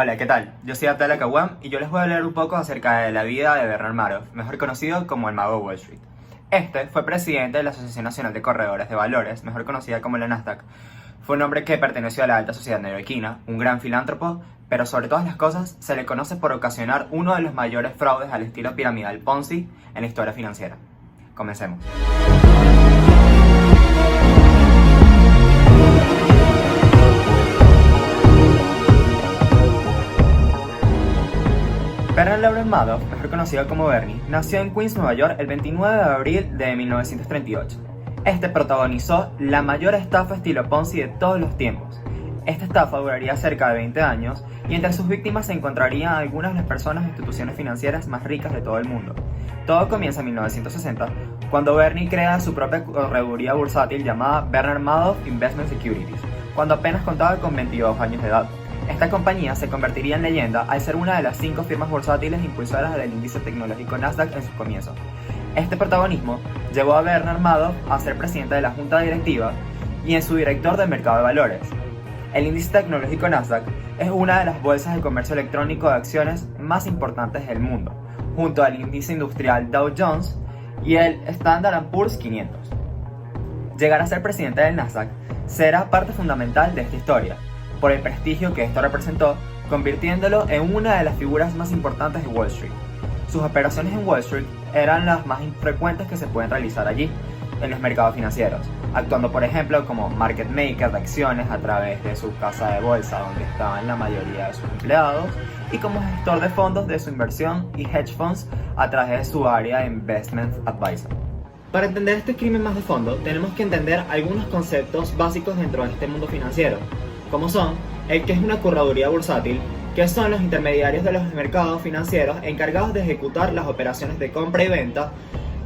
Hola, ¿qué tal? Yo soy Abdallah Kawam y yo les voy a hablar un poco acerca de la vida de Bernard Madoff, mejor conocido como el Mago de Wall Street. Este fue presidente de la Asociación Nacional de Corredores de Valores, mejor conocida como la Nasdaq. Fue un hombre que perteneció a la alta sociedad neoyorquina, un gran filántropo, pero sobre todas las cosas se le conoce por ocasionar uno de los mayores fraudes al estilo piramidal Ponzi en la historia financiera. Comencemos. Bernard Lawrence Madoff, mejor conocido como Bernie, nació en Queens, Nueva York, el 29 de abril de 1938. Este protagonizó la mayor estafa estilo Ponzi de todos los tiempos. Esta estafa duraría cerca de 20 años y entre sus víctimas se encontrarían algunas de las personas e instituciones financieras más ricas de todo el mundo. Todo comienza en 1960, cuando Bernie crea su propia correduría bursátil llamada Bernard Madoff Investment Securities, cuando apenas contaba con 22 años de edad. Esta compañía se convertiría en leyenda al ser una de las 5 firmas bursátiles impulsoras del índice tecnológico Nasdaq en sus comienzos. Este protagonismo llevó a Bernard Madoff a ser presidente de la junta directiva y en su director del mercado de valores. El índice tecnológico Nasdaq es una de las bolsas de comercio electrónico de acciones más importantes del mundo, junto al índice industrial Dow Jones y el Standard & Poor's 500. Llegar a ser presidente del Nasdaq será parte fundamental de esta historia, por el prestigio que esto representó, convirtiéndolo en una de las figuras más importantes de Wall Street. Sus operaciones en Wall Street eran las más frecuentes que se pueden realizar allí, en los mercados financieros, actuando por ejemplo como market maker de acciones a través de su casa de bolsa donde estaban la mayoría de sus empleados y como gestor de fondos de su inversión y hedge funds a través de su área de investment advisor. Para entender este crimen más de fondo, tenemos que entender algunos conceptos básicos dentro de este mundo financiero, como son el que es una correduría bursátil, que son los intermediarios de los mercados financieros encargados de ejecutar las operaciones de compra y venta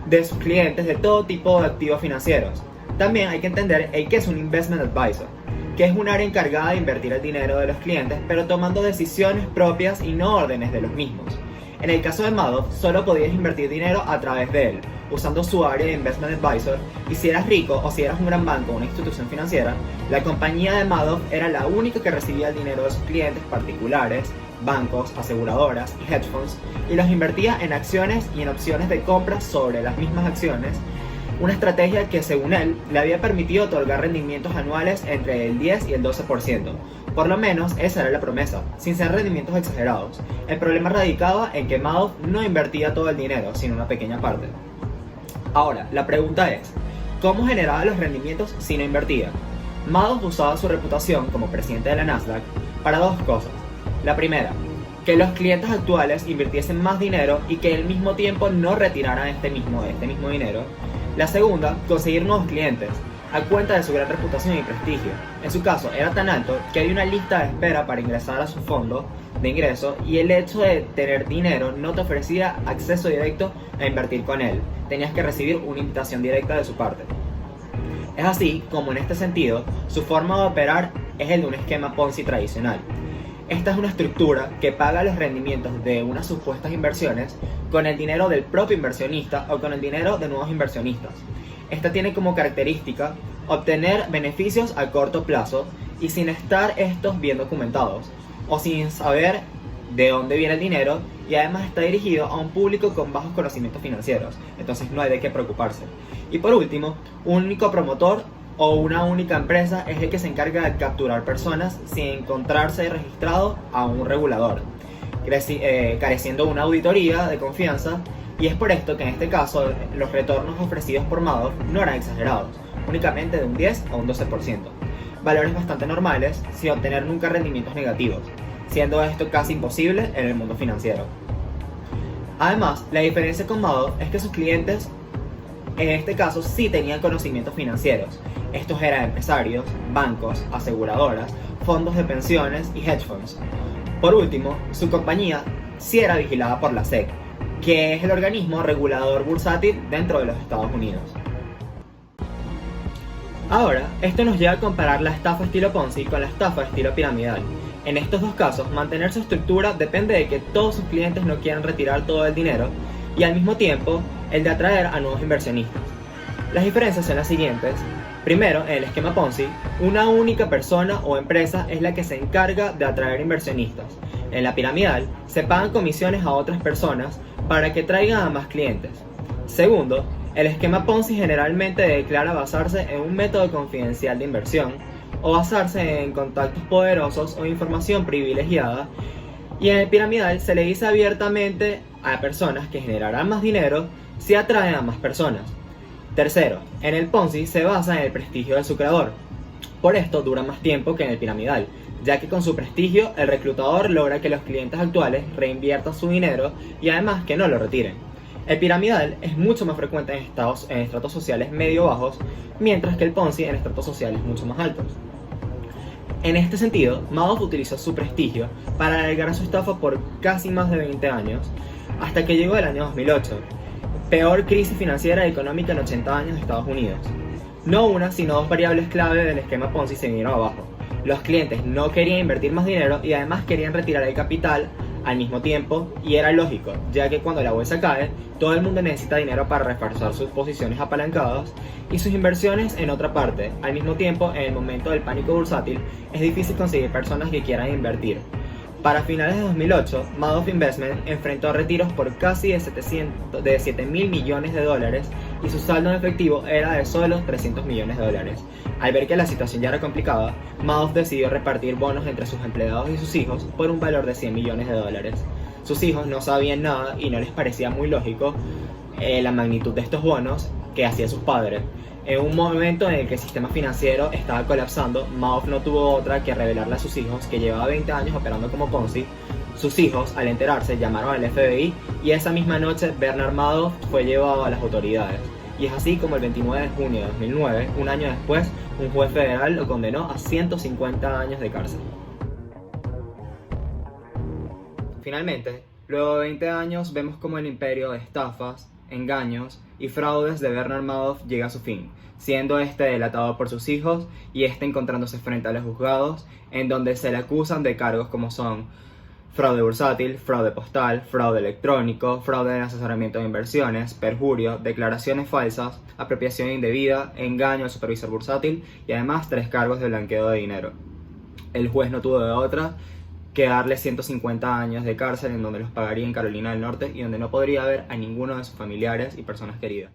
de sus clientes de todo tipo de activos financieros. También hay que entender el que es un investment advisor, que es un área encargada de invertir el dinero de los clientes, pero tomando decisiones propias y no órdenes de los mismos. En el caso de Madoff, solo podías invertir dinero a través de él, usando su área de investment advisor, y si eras rico o si eras un gran banco o una institución financiera, la compañía de Madoff era la única que recibía el dinero de sus clientes particulares, bancos, aseguradoras y hedge funds, y los invertía en acciones y en opciones de compra sobre las mismas acciones, una estrategia que según él le había permitido otorgar rendimientos anuales entre el 10 y el 12%. Por lo menos esa era la promesa, sin ser rendimientos exagerados. El problema radicaba en que Madoff no invertía todo el dinero, sino una pequeña parte. Ahora, la pregunta es, ¿cómo generaba los rendimientos si no invertía? Madoff usaba su reputación como presidente de la Nasdaq para dos cosas. La primera, que los clientes actuales invirtiesen más dinero y que al mismo tiempo no retiraran este mismo dinero. La segunda, conseguir nuevos clientes, a cuenta de su gran reputación y prestigio. En su caso, era tan alto que había una lista de espera para ingresar a su fondo de ingreso y el hecho de tener dinero no te ofrecía acceso directo a invertir con él. Tenías que recibir una invitación directa de su parte. Es así como en este sentido, su forma de operar es el de un esquema Ponzi tradicional. Esta es una estructura que paga los rendimientos de unas supuestas inversiones con el dinero del propio inversionista o con el dinero de nuevos inversionistas. Esta tiene como característica obtener beneficios a corto plazo y sin estar estos bien documentados o sin saber de dónde viene el dinero, y además está dirigido a un público con bajos conocimientos financieros, entonces no hay de qué preocuparse. Y por último, un único promotor o una única empresa es el que se encarga de capturar personas sin encontrarse registrado a un regulador, careciendo de una auditoría de confianza, y es por esto que en este caso los retornos ofrecidos por Madoff no eran exagerados, únicamente de un 10 a un 12%, valores bastante normales sin obtener nunca rendimientos negativos, siendo esto casi imposible en el mundo financiero. Además, la diferencia con Madoff es que sus clientes en este caso sí tenían conocimientos financieros. Estos eran empresarios, bancos, aseguradoras, fondos de pensiones y hedge funds. Por último, su compañía sí era vigilada por la SEC, que es el organismo regulador bursátil dentro de los Estados Unidos. Ahora, esto nos lleva a comparar la estafa estilo Ponzi con la estafa estilo piramidal. En estos dos casos, mantener su estructura depende de que todos sus clientes no quieran retirar todo el dinero y al mismo tiempo el de atraer a nuevos inversionistas. Las diferencias son las siguientes. Primero, en el esquema Ponzi, una única persona o empresa es la que se encarga de atraer inversionistas. En la piramidal, se pagan comisiones a otras personas para que traigan a más clientes. Segundo, el esquema Ponzi generalmente declara basarse en un método confidencial de inversión o basarse en contactos poderosos o información privilegiada, y en el piramidal se le dice abiertamente a personas que generarán más dinero si atraen a más personas. Tercero, en el Ponzi se basa en el prestigio de su creador. Por esto dura más tiempo que en el piramidal, ya que con su prestigio el reclutador logra que los clientes actuales reinviertan su dinero y además que no lo retiren. El piramidal es mucho más frecuente en estratos sociales medio bajos, mientras que el Ponzi en estratos sociales mucho más altos. En este sentido, Madoff utilizó su prestigio para alargar su estafa por casi más de 20 años, hasta que llegó el año 2008, peor crisis financiera y económica en 80 años de Estados Unidos. No una, sino dos variables clave del esquema Ponzi se vinieron abajo. Los clientes no querían invertir más dinero y además querían retirar el capital al mismo tiempo, y era lógico, ya que cuando la bolsa cae, todo el mundo necesita dinero para reforzar sus posiciones apalancadas y sus inversiones en otra parte. Al mismo tiempo, en el momento del pánico bursátil, es difícil conseguir personas que quieran invertir. Para finales de 2008, Madoff Investment enfrentó retiros por casi de 7 mil millones de dólares y su saldo en efectivo era de solo 300 millones de dólares. Al ver que la situación ya era complicada, Madoff decidió repartir bonos entre sus empleados y sus hijos por un valor de 100 millones de dólares. Sus hijos no sabían nada y no les parecía muy lógico la magnitud de estos bonos que hacían sus padres. En un momento en el que el sistema financiero estaba colapsando, Madoff no tuvo otra que revelarle a sus hijos que llevaba 20 años operando como Ponzi. Sus hijos, al enterarse, llamaron al FBI y esa misma noche Bernard Madoff fue llevado a las autoridades. Y es así como el 29 de junio de 2009, un año después, un juez federal lo condenó a 150 años de cárcel. Finalmente, luego de 20 años, vemos como el imperio de estafas, engaños y fraudes de Bernard Madoff llega a su fin, siendo este delatado por sus hijos y este encontrándose frente a los juzgados, en donde se le acusan de cargos como son fraude bursátil, fraude postal, fraude electrónico, fraude en asesoramiento de inversiones, perjurio, declaraciones falsas, apropiación indebida, engaño al supervisor bursátil y además 3 cargos de blanqueo de dinero. El juez no tuvo de otra que darle 150 años de cárcel, en donde los pagaría en Carolina del Norte y donde no podría ver a ninguno de sus familiares y personas queridas.